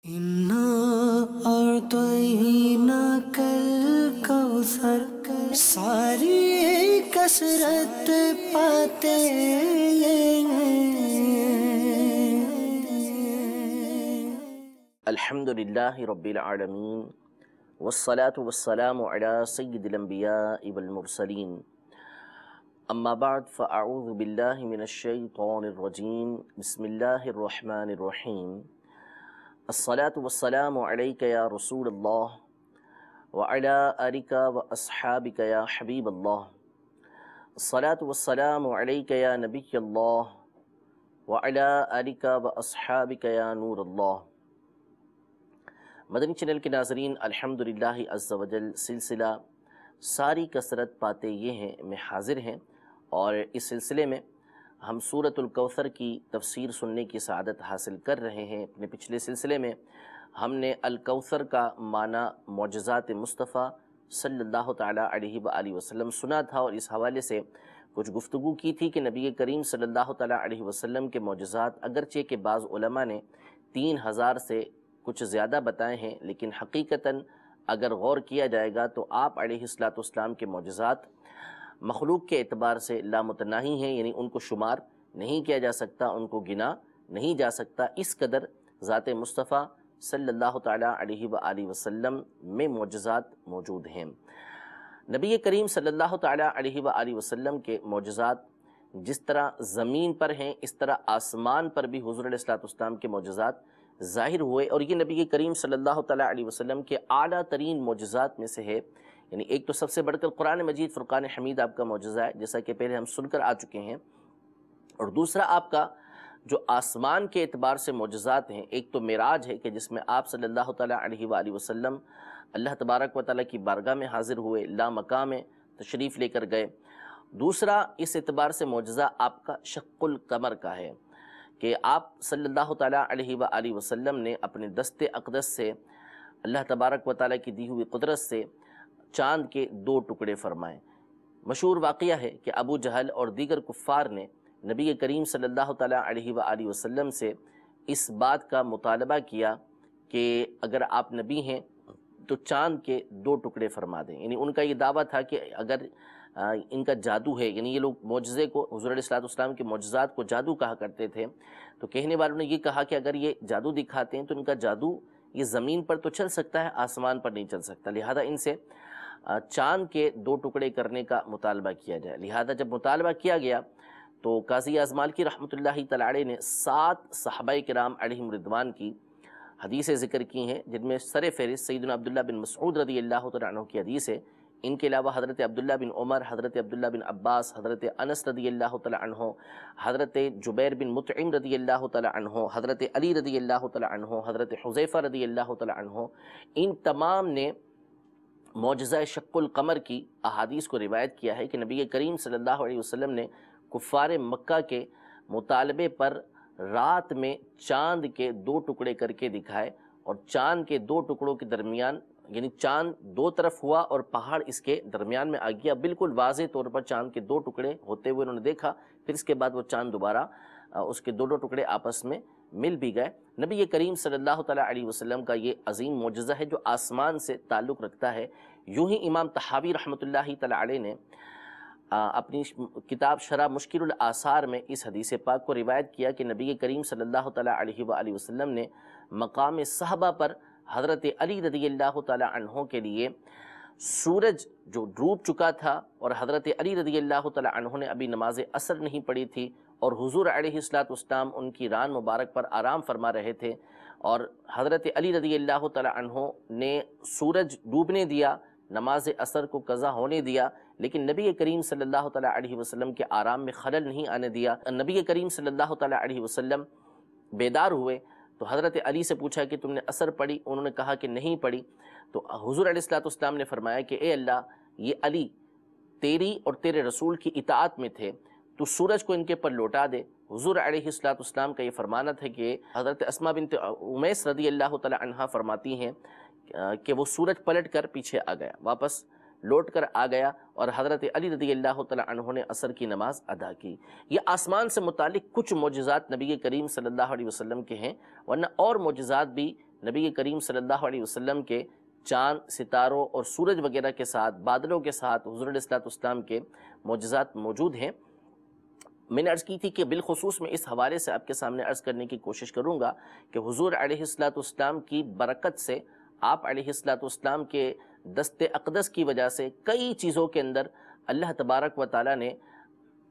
انا اعطیناک الکوثر ساری کثرت پاتے الحمدللہ رب العالمین والصلاة والسلام علی سید الانبیاء والمرسلین اما بعد فاعوذ باللہ من الشیطان الرجیم بسم اللہ الرحمن الرحیم الصلاة والسلام علیک یا رسول اللہ وعلی آلک واصحابک یا حبیب اللہ الصلاة والسلام علیک یا نبی اللہ وعلی آلک واصحابک یا نور اللہ۔ مدنی چینل کے ناظرین، الحمدللہ عز و جل سلسلہ ساری کثرت پاتے یہ ہیں میں حاضر ہیں، اور اس سلسلے میں ہم سورۃ الکوثر کی تفسیر سننے کی سعادت حاصل کر رہے ہیں۔ اپنے پچھلے سلسلے میں ہم نے الکوثر کا معنی معجزات مصطفیٰ صلی اللہ تعالیٰ علیہ وآلہ وسلم سنا تھا، اور اس حوالے سے کچھ گفتگو کی تھی کہ نبی کریم صلی اللہ تعالیٰ علیہ وسلم کے معجزات اگرچہ کہ بعض علماء نے 3000 سے کچھ زیادہ بتائے ہیں، لیکن حقیقتاً اگر غور کیا جائے گا تو آپ علیہ السلام کے معجزات مخلوق کے اعتبار سے لامتناہی ہیں، یعنی ان کو شمار نہیں کیا جا سکتا، ان کو گنا نہیں جا سکتا، اس قدر ذات مصطفیٰ صلی اللہ تعالیٰ علیہ وآلہ وسلم میں معجزات موجود ہیں۔ نبی کریم صلی اللہ تعالیٰ علیہ وآلہ وسلم کے معجزات جس طرح زمین پر ہیں، اس طرح آسمان پر بھی حضور علیہ السلام کے معجزات ظاہر ہوئے، اور یہ نبی کریم صلی اللہ تعالیٰ علیہ وسلم کے اعلیٰ ترین معجزات میں سے ہے۔ یعنی ایک تو سب سے بڑھ کر قرآن مجید فرقان حمید آپ کا معجزہ ہے، جیسا کہ پہلے ہم سن کر آ چکے ہیں، اور دوسرا آپ کا جو آسمان کے اعتبار سے معجزات ہیں، ایک تو معراج ہے کہ جس میں آپ صلی اللہ تعالیٰ علیہ وآلہ وسلم اللہ تبارک و تعالیٰ کی بارگاہ میں حاضر ہوئے، لا مقام میں تشریف لے کر گئے۔ دوسرا اس اعتبار سے معجزہ آپ کا شق القمر کا ہے کہ آپ صلی اللہ تعالیٰ علیہ وآلہ وسلم نے اپنے دست اقدس سے اللہ تبارک و تعالیٰ کی دی ہوئی قدرت سے چاند کے 2 ٹکڑے فرمائے۔ مشہور واقعہ ہے کہ ابو جہل اور دیگر کفار نے نبی کریم صلی اللہ تعالیٰ علیہ وآلہ وسلم سے اس بات کا مطالبہ کیا کہ اگر آپ نبی ہیں تو چاند کے 2 ٹکڑے فرما دیں، یعنی ان کا یہ دعویٰ تھا کہ اگر ان کا جادو ہے، یعنی یہ لوگ معجزے کو، حضور علیہ السلام کے معجزات کو جادو کہا کرتے تھے، تو کہنے والوں نے یہ کہا کہ اگر یہ جادو دکھاتے ہیں تو ان کا جادو یہ زمین پر تو چل سکتا ہے، آسمان پر نہیں چل سکتا، لہذا ان سے چاند کے 2 ٹکڑے کرنے کا مطالبہ کیا جائے۔ لہذا جب مطالبہ کیا گیا تو قاضی اعظم مالکی رحمۃ اللہ تعالیٰ علیہ نے 7 صحابہ کرام علیہم رضوان کی حدیثیں ذکر کی ہیں، جن میں سر فہرست سیدنا عبداللہ بن مسعود رضی اللہ تعالیٰ عنہ کی حدیث ہے۔ ان کے علاوہ حضرت عبداللہ بن عمر، حضرت عبداللہ بن عباس، حضرت انس رضی اللہ تعالیٰ عنہ، حضرت جبیر بن مطعم رضی اللہ تعالیٰ عنہ، حضرت علی رضی اللہ تعالیٰ عنہ، حضرت حذیفہ رضی اللہ تعالیٰ عنہ، ان تمام نے معجزہ شق القمر کی احادیث کو روایت کیا ہے کہ نبی کریم صلی اللہ علیہ وسلم نے کفار مکہ کے مطالبے پر رات میں چاند کے 2 ٹکڑے کر کے دکھائے، اور چاند کے 2 ٹکڑوں کے درمیان، یعنی چاند 2 طرف ہوا اور پہاڑ اس کے درمیان میں آ گیا، بالکل واضح طور پر چاند کے 2 ٹکڑے ہوتے ہوئے انہوں نے دیکھا، پھر اس کے بعد وہ چاند دوبارہ اس کے 2 ٹکڑے آپس میں مل بھی گئے۔ نبی کریم صلی اللہ تعالیٰ علیہ وسلم کا یہ عظیم معجزہ ہے جو آسمان سے تعلق رکھتا ہے۔ یوں ہی امام طحاوی رحمۃ اللہ تعالیٰ علیہ نے اپنی کتاب شرح مشکل الآثار میں اس حدیث پاک کو روایت کیا کہ نبی کریم صلی اللہ تعالیٰ علیہ وآلہ وسلم نے مقام صحابہ پر حضرت علی رضی اللہ تعالیٰ عنہ کے لیے سورج جو ڈوب چکا تھا، اور حضرت علی رضی اللہ تعالیٰ عنہ نے ابھی نماز عصر نہیں پڑھی تھی، اور حضور علیہ السلام ان کی ران مبارک پر آرام فرما رہے تھے، اور حضرت علی رضی اللہ تعالیٰ عنہ نے سورج ڈوبنے دیا، نماز عصر کو قضا ہونے دیا، لیکن نبی کریم صلی اللہ تعالیٰ علیہ وسلم کے آرام میں خلل نہیں آنے دیا۔ نبی کریم صلی اللہ تعالیٰ علیہ وسلم بیدار ہوئے تو حضرت علی سے پوچھا کہ تم نے عصر پڑھی؟ انہوں نے کہا کہ نہیں پڑھی۔ تو حضور علیہ السلام نے فرمایا کہ اے اللہ، یہ علی تیری اور تیرے رسول کی اطاعت میں تھے، تو سورج کو ان کے پر لوٹا دے۔ حضور علیہ السلام کا یہ فرمانت ہے کہ حضرت اسماء بنت امیس رضی اللہ تعالی عنہا فرماتی ہیں کہ وہ سورج پلٹ کر پیچھے آ گیا، واپس لوٹ کر آ گیا، اور حضرت علی رضی اللہ تعالی عنہ نے عصر کی نماز ادا کی۔ یہ آسمان سے متعلق کچھ معجزات نبی کریم صلی اللہ علیہ وسلم کے ہیں، ورنہ اور معجزات بھی نبی کریم صلی اللہ علیہ وسلم کے چاند، ستاروں اور سورج وغیرہ کے ساتھ، بادلوں کے ساتھ حضور علیہ الصلوۃ والسلام کے معجزات موجود ہیں۔ میں نے عرض کی تھی کہ بالخصوص میں اس حوالے سے آپ کے سامنے عرض کرنے کی کوشش کروں گا کہ حضور علیہ الصلوۃ والسلام کی برکت سے، آپ علیہ الصلوۃ والسلام کے دست اقدس کی وجہ سے کئی چیزوں کے اندر اللہ تبارک و تعالیٰ نے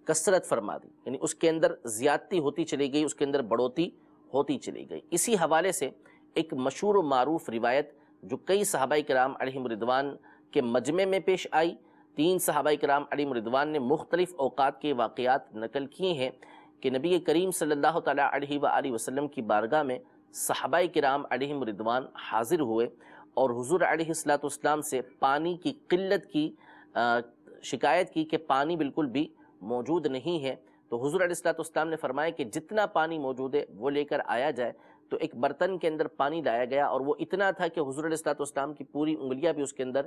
کثرت فرما دی، یعنی اس کے اندر زیادتی ہوتی چلی گئی، اس کے اندر بڑھوتی ہوتی چلی گئی۔ اسی حوالے سے ایک مشہور و معروف روایت جو کئی صحابہ کرام علیہم رضوان کے مجمع میں پیش آئی، 3 صحابہ کرام علیہم رضوان نے مختلف اوقات کے واقعات نقل کیے ہیں کہ نبی کریم صلی اللہ تعالیٰ علیہ وآلہ وسلم کی بارگاہ میں صحابہ کرام علیہم رضوان حاضر ہوئے اور حضور علیہ الصلوۃ والسلام سے پانی کی قلت کی شکایت کی کہ پانی بالکل بھی موجود نہیں ہے۔ تو حضور علیہ الصلوۃ والسلام نے فرمایا کہ جتنا پانی موجود ہے وہ لے کر آیا جائے۔ تو ایک برتن کے اندر پانی لایا گیا اور وہ اتنا تھا کہ حضور علیہ الصلوۃ والسلام کی پوری انگلیاں بھی اس کے اندر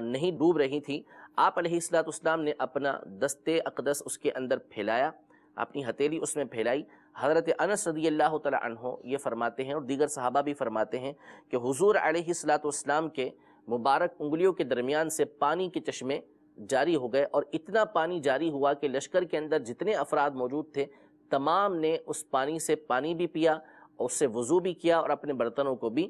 نہیں ڈوب رہی تھیں۔ آپ علیہ الصلوۃ والسلام نے اپنا دست اقدس اس کے اندر پھیلایا، اپنی ہتھیلی اس میں پھیلائی۔ حضرت انس رضی اللہ تعالیٰ عنہ یہ فرماتے ہیں اور دیگر صحابہ بھی فرماتے ہیں کہ حضور علیہ الصلوۃ والسلام کے مبارک انگلیوں کے درمیان سے پانی کے چشمے جاری ہو گئے، اور اتنا پانی جاری ہوا کہ لشکر کے اندر جتنے افراد موجود تھے تمام نے اس پانی سے پانی بھی پیا، اس سے وضو بھی کیا اور اپنے برتنوں کو بھی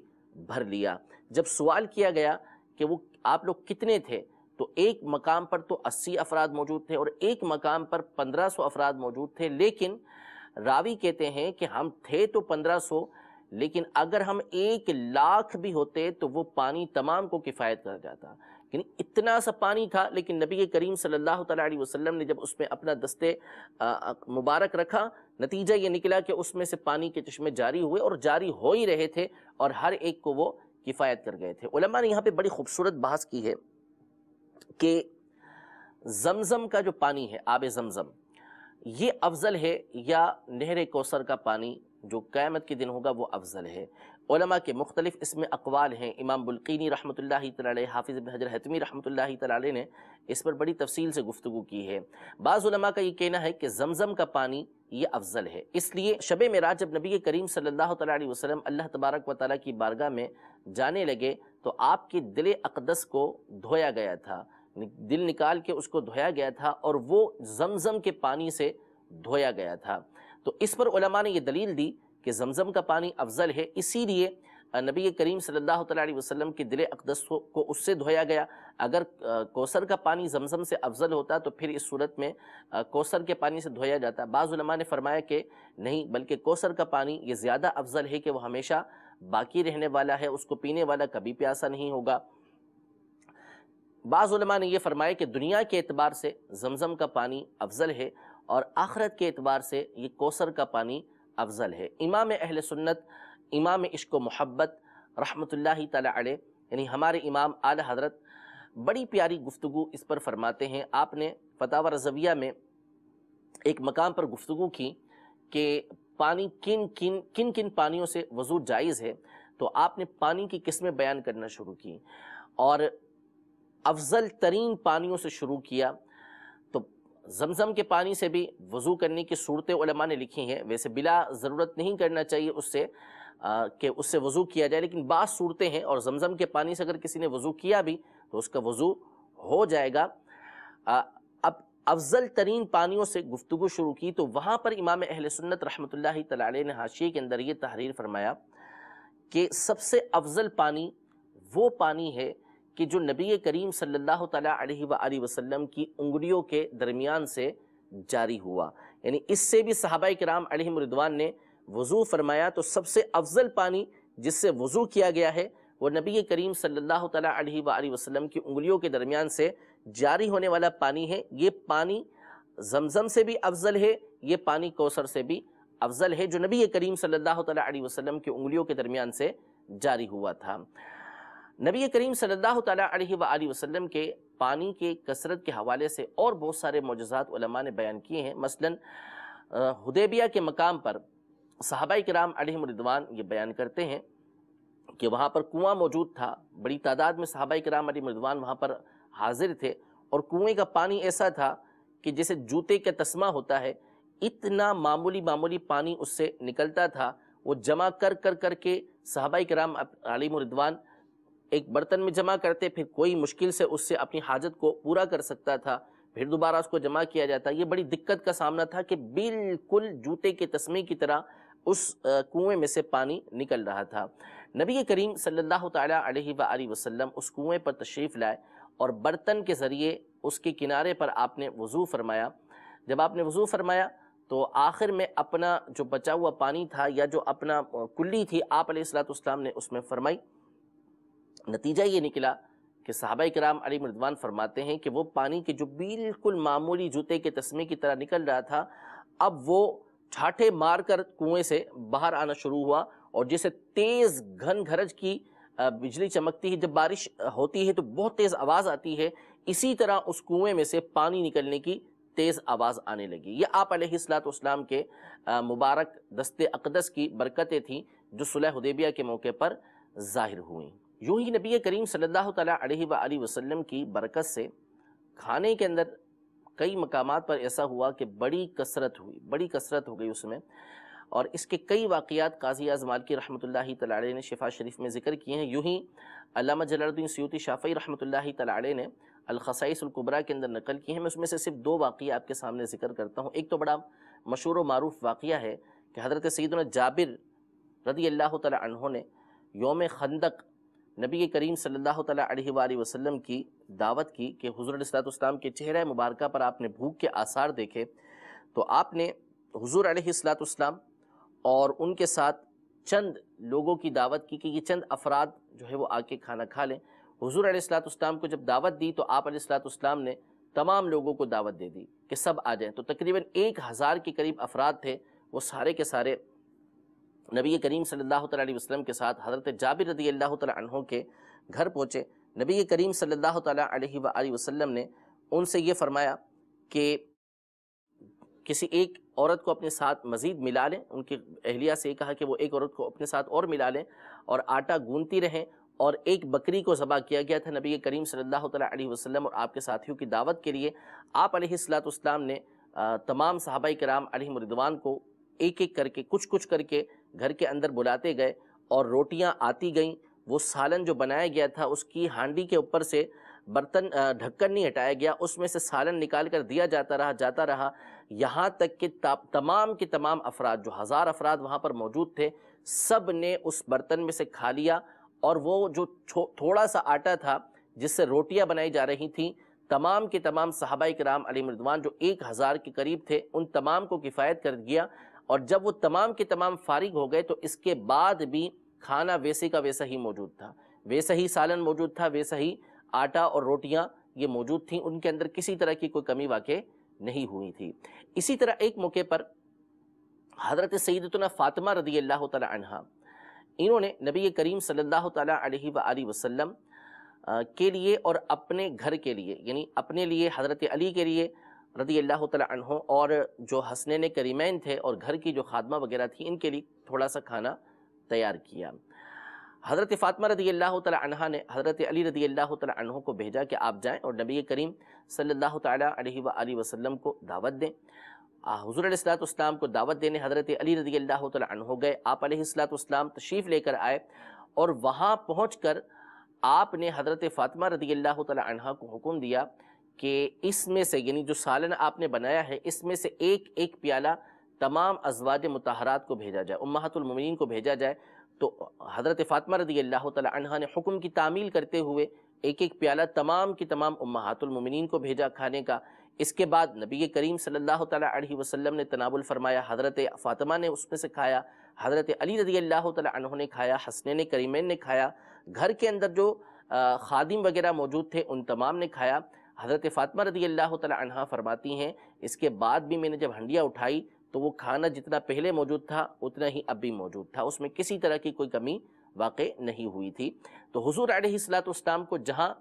بھر لیا۔ جب سوال کیا گیا کہ وہ آپ لوگ کتنے تھے، تو ایک مقام پر تو 80 افراد موجود تھے اور ایک مقام پر 1500 افراد موجود تھے، لیکن راوی کہتے ہیں کہ ہم تھے تو 1500، لیکن اگر ہم 1,00,000 بھی ہوتے تو وہ پانی تمام کو کفایت کر جاتا۔ یعنی اتنا سا پانی تھا، لیکن نبی کریم صلی اللہ تعالیٰ علیہ وسلم نے جب اس میں اپنا دست مبارک رکھا، نتیجہ یہ نکلا کہ اس میں سے پانی کے چشمے جاری ہوئے اور جاری ہو ہی رہے تھے اور ہر ایک کو وہ کفایت کر گئے تھے۔ علماء نے یہاں پہ بڑی خوبصورت بحث کی ہے کہ زمزم کا جو پانی ہے، آب زمزم، یہ افضل ہے یا نہر کوثر کا پانی جو قیامت کے دن ہوگا وہ افضل ہے؟ علماء کے مختلف اس میں اقوال ہیں۔ امام بلقینی رحمۃ اللہ تعالی علیہ، حافظ ابن حجر حتمی رحمۃ اللہ تعالی علیہ نے اس پر بڑی تفصیل سے گفتگو کی ہے۔ بعض علماء کا یہ کہنا ہے کہ زمزم کا پانی یہ افضل ہے۔ اس لیے شب معراج جب نبی کریم صلی اللہ تعالی علیہ وسلم اللہ تبارک و تعالیٰ کی بارگاہ میں جانے لگے تو آپ کے دل اقدس کو دھویا گیا تھا، دل نکال کے اس کو دھویا گیا تھا اور وہ زمزم کے پانی سے دھویا گیا تھا۔ تو اس پر علماء نے یہ دلیل دی کہ زمزم کا پانی افضل ہے، اسی لیے نبی کریم صلی اللہ تعالیٰ علیہ وسلم کے دل اقدس کو اس سے دھویا گیا۔ اگر کوثر کا پانی زمزم سے افضل ہوتا تو پھر اس صورت میں کوثر کے پانی سے دھویا جاتا۔ بعض علماء نے فرمایا کہ نہیں، بلکہ کوثر کا پانی یہ زیادہ افضل ہے کہ وہ ہمیشہ باقی رہنے والا ہے، اس کو پینے والا کبھی پیاسا نہیں ہوگا۔ بعض علماء نے یہ فرمایا کہ دنیا کے اعتبار سے زمزم کا پانی افضل ہے اور آخرت کے اعتبار سے یہ کوثر کا پانی افضل ہے۔ امام اہل سنت، امام عشق و محبت رحمۃ اللہ تعالی علیہ، یعنی ہمارے امام اعلی حضرت بڑی پیاری گفتگو اس پر فرماتے ہیں۔ آپ نے فتاوی رضویہ میں ایک مقام پر گفتگو کی کہ پانی کن کن پانیوں سے وضو جائز ہے، تو آپ نے پانی کی قسمیں بیان کرنا شروع کی اور افضل ترین پانیوں سے شروع کیا۔ تو زمزم کے پانی سے بھی وضو کرنے کی صورتیں علماء نے لکھی ہیں، ویسے بلا ضرورت نہیں کرنا چاہیے اس سے کہ اس سے وضو کیا جائے، لیکن بعض صورتیں ہیں، اور زمزم کے پانی سے اگر کسی نے وضو کیا بھی تو اس کا وضو ہو جائے گا۔ اب افضل ترین پانیوں سے گفتگو شروع کی تو وہاں پر امام اہل سنت رحمۃ اللہ تعالی علیہ نے حاشیے کے اندر یہ تحریر فرمایا کہ سب سے افضل پانی وہ پانی ہے کہ جو نبی کریم صلی اللہ تعالیٰ علیہ وآلہ وسلم کی انگلیوں کے درمیان سے جاری ہوا، یعنی اس سے بھی صحابہ کرام علیہم رضوان نے وضو فرمایا۔ تو سب سے افضل پانی جس سے وضو کیا گیا ہے وہ نبی کریم صلی اللہ تعالیٰ علیہ وآلہ وسلم کی انگلیوں کے درمیان سے جاری ہونے والا پانی ہے۔ یہ پانی زمزم سے بھی افضل ہے، یہ پانی کوثر سے بھی افضل ہے جو نبی کریم صلی اللہ تعالیٰ علیہ وسلم کی انگلیوں کے درمیان سے جاری ہوا تھا۔ نبی کریم صلی اللہ تعالیٰ علیہ وآلہ وسلم کے پانی کے کثرت کے حوالے سے اور بہت سارے معجزات علماء نے بیان کیے ہیں۔ مثلا حدیبیہ کے مقام پر صحابہ کرام علیہم رضوان یہ بیان کرتے ہیں کہ وہاں پر کنواں موجود تھا، بڑی تعداد میں صحابہ کرام علیہم رضوان وہاں پر حاضر تھے، اور کنویں کا پانی ایسا تھا کہ جیسے جوتے کا تسمہ ہوتا ہے، اتنا معمولی پانی اس سے نکلتا تھا۔ وہ جمع کر کے صحابہ کرام علیہم رضوان ایک برتن میں جمع کرتے، پھر کوئی مشکل سے اس سے اپنی حاجت کو پورا کر سکتا تھا، پھر دوبارہ اس کو جمع کیا جاتا۔ یہ بڑی دقت کا سامنا تھا کہ بالکل جوتے کے تسمے کی طرح اس کنویں میں سے پانی نکل رہا تھا۔ نبی کریم صلی اللہ تعالیٰ علیہ وآلہ وسلم اس کنویں پر تشریف لائے اور برتن کے ذریعے اس کے کنارے پر آپ نے وضو فرمایا۔ جب آپ نے وضو فرمایا تو آخر میں اپنا جو بچا ہوا پانی تھا یا جو اپنا کلی تھی آپ علیہ السلام نے اس میں فرمائی۔ نتیجہ یہ نکلا کہ صحابہ کرام علیہم رضوان فرماتے ہیں کہ وہ پانی کے جو بالکل معمولی جوتے کے تسمے کی طرح نکل رہا تھا، اب وہ ٹھاٹھے مار کر کنویں سے باہر آنا شروع ہوا، اور جیسے تیز گھن گھرج کی بجلی چمکتی ہے، جب بارش ہوتی ہے تو بہت تیز آواز آتی ہے، اسی طرح اس کنویں میں سے پانی نکلنے کی تیز آواز آنے لگی۔ یہ آپ علیہ السلام کے مبارک دست اقدس کی برکتیں تھیں جو صلح حدیبیہ کے موقع پر ظاہر ہوئیں۔ یوں ہی نبی کریم صلی اللہ تعالیٰ علیہ وآلہ وسلم کی برکت سے کھانے کے اندر کئی مقامات پر ایسا ہوا کہ بڑی کثرت ہو گئی اس میں، اور اس کے کئی واقعات قاضی اعظم مالکی رحمۃ اللہ تعالیٰ علیہ نے شفا شریف میں ذکر کیے ہیں۔ یوں ہی علامہ جلال الدین سیوطی شافعی رحمۃ اللہ تعالیٰ علیہ نے الخصائص الکبریٰ کے اندر نقل کی ہیں۔ میں اس میں سے صرف 2 واقعہ آپ کے سامنے ذکر کرتا ہوں۔ ایک تو بڑا مشہور و معروف واقعہ ہے کہ حضرت سیدنا جابر رضی اللہ تعالیٰ عنہ نے یوم خندق نبی کریم صلی اللہ تعالیٰ علیہ وآلہ وسلم کی دعوت کی کہ حضور علیہ السلام کے چہرہ مبارکہ پر آپ نے بھوک کے آثار دیکھے، تو آپ نے حضور علیہ السلام اور ان کے ساتھ چند لوگوں کی دعوت کی کہ یہ چند افراد جو ہے وہ آ کے کھانا کھا لیں۔ حضور علیہ السلام کو جب دعوت دی تو آپ علیہ السلام نے تمام لوگوں کو دعوت دے دی کہ سب آ جائیں، تو تقریباً 1000 کے قریب افراد تھے، وہ سارے کے سارے نبی کریم صلی اللہ تعالیٰ علیہ وسلم کے ساتھ حضرت جابر رضی اللہ تعالیٰ عنہ کے گھر پہنچے۔ نبی کریم صلی اللہ تعالیٰ علیہ وآلہ وسلم نے ان سے یہ فرمایا کہ کسی ایک عورت کو اپنے ساتھ مزید ملا لیں، ان کی اہلیہ سے یہ کہا کہ وہ ایک عورت کو اپنے ساتھ اور ملا لیں اور آٹا گونتی رہیں، اور ایک بکری کو ذبح کیا گیا تھا نبی کریم صلی اللہ تعالیٰ علیہ وسلم اور آپ کے ساتھیوں کی دعوت کے لیے۔ آپ علیہ السلام نے تمام صحابہ کرام علیہم رضوان کو ایک ایک کر کے کچھ کر کے گھر کے اندر بلاتے گئے، اور روٹیاں آتی گئیں۔ وہ سالن جو بنایا گیا تھا اس کی ہانڈی کے اوپر سے برتن ڈھکن نہیں ہٹایا گیا، اس میں سے سالن نکال کر دیا جاتا رہا یہاں تک کہ تمام کے تمام افراد، جو 1000 افراد وہاں پر موجود تھے، سب نے اس برتن میں سے کھا لیا، اور وہ جو تھوڑا سا آٹا تھا جس سے روٹیاں بنائی جا رہی تھیں، تمام کے تمام صحابہ کرام علیہم رضوان جو 1000 کے قریب تھے، ان تمام کو کفایت کر دیا۔ اور جب وہ تمام کے تمام فارغ ہو گئے تو اس کے بعد بھی کھانا ویسے کا ویسا ہی موجود تھا، ویسا ہی سالن موجود تھا، ویسا ہی آٹا اور روٹیاں یہ موجود تھیں، ان کے اندر کسی طرح کی کوئی کمی واقع نہیں ہوئی تھی۔ اسی طرح ایک موقع پر حضرت سیدتنا فاطمہ رضی اللہ تعالی عنہا، انہوں نے نبی کریم صلی اللہ تعالی علیہ وآلہ وسلم کے لیے اور اپنے گھر کے لیے، یعنی اپنے لیے حضرت علی کے لیے رضی اللہ تعالی عنہ، اور جو حسنین کریمین تھے اور گھر کی جو خادمہ وغیرہ تھی، ان کے لیے تھوڑا سا کھانا تیار کیا۔ حضرت فاطمہ رضی اللہ تعالی عنہ نے حضرت علی رضی اللہ تعالی عنہ کو بھیجا کہ آپ جائیں اور نبی کریم صلی اللہ تعالی علیہ وآلہ وسلم کو دعوت دیں۔ حضور علیہ السلام کو دعوت دینے حضرت علی رضی اللہ تعالی عنہ گئے۔ آپ علیہ السلام تشریف لے کر آئے، اور وہاں پہنچ کر آپ نے حضرت فاطمہ رضی اللہ تعالی عنہ کو حکم دیا کہ اس میں سے، یعنی جو سالن آپ نے بنایا ہے، اس میں سے ایک ایک پیالہ تمام ازواج مطہرات کو بھیجا جائے، امہات المومنین کو بھیجا جائے۔ تو حضرت فاطمہ رضی اللہ تعالی عنہ نے حکم کی تعمیل کرتے ہوئے ایک ایک پیالہ تمام کی تمام امہات المومنین کو بھیجا کھانے کا۔ اس کے بعد نبی کریم صلی اللہ تعالی علیہ وسلم نے تناول فرمایا، حضرت فاطمہ نے اس میں سے کھایا، حضرت علی رضی اللہ تعالی عنہ نے کھایا، حسنین کریمین نے کھایا، گھر کے اندر جو خادم وغیرہ موجود تھے ان تمام نے کھایا۔ حضرت فاطمہ رضی اللہ تعالی عنہ فرماتی ہیں اس کے بعد بھی میں نے جب ہنڈیاں اٹھائی تو وہ کھانا جتنا پہلے موجود تھا اتنا ہی اب بھی موجود تھا، اس میں کسی طرح کی کوئی کمی واقع نہیں ہوئی تھی۔ تو حضور علیہ السلام کو جہاں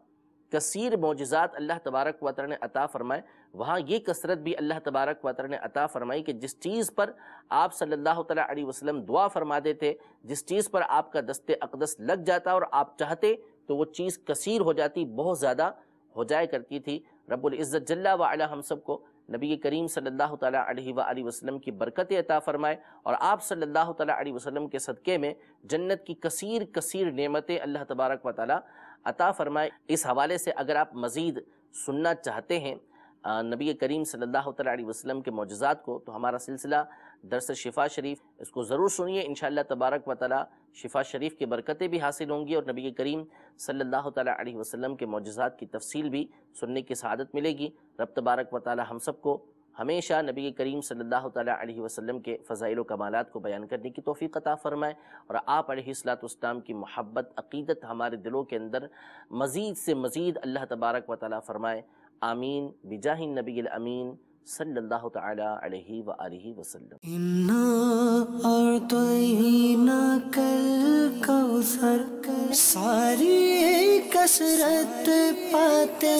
کثیر معجزات اللہ تبارک و تعالی نے عطا فرمائے، وہاں یہ کثرت بھی اللہ تبارک و تعالی نے عطا فرمائی کہ جس چیز پر آپ صلی اللہ تعالی علیہ وسلم دعا فرما دیتے، جس چیز پر آپ کا دست اقدس لگ جاتا اور آپ چاہتے تو وہ چیز کثیر ہو جاتی، بہت زیادہ ہو جائے کرتی تھی۔ رب العزت جل و علا ہم سب کو نبی کریم صلی اللہ تعالیٰ علیہ وآلہ وسلم کی برکتیں عطا فرمائے، اور آپ صلی اللہ تعالیٰ علیہ وسلم کے صدقے میں جنت کی کثیر کثیر نعمتیں اللہ تبارک و تعالیٰ عطا فرمائے۔ اس حوالے سے اگر آپ مزید سننا چاہتے ہیں نبی کریم صلی اللہ تعالیٰ علیہ وسلم کے معجزات کو، تو ہمارا سلسلہ درس شفا شریف، اس کو ضرور سنیے، انشاءاللہ تبارک و تعالیٰ شفا شریف کی برکتیں بھی حاصل ہوں گی، اور نبی کریم صلی اللہ تعالیٰ علیہ وسلم کے معجزات کی تفصیل بھی سننے کی سعادت ملے گی۔ رب تبارک و تعالیٰ ہم سب کو ہمیشہ نبی کریم صلی اللہ تعالیٰ علیہ وسلم کے فضائل و کمالات کو بیان کرنے کی توفیق عطا فرمائے، اور آپ علیہ الصلوۃ والسلام کی محبت، عقیدت ہمارے دلوں کے اندر مزید سے مزید اللہ تبارک و تعالیٰ فرمائے، آمین بجاہ النبی الامین صلی اللہ تعالیٰ علیہ وآلہ وسلم۔ اِنَّا أَعْطَيْنَاكَ الْكَوْثَرَ، ساری کثرت پاتے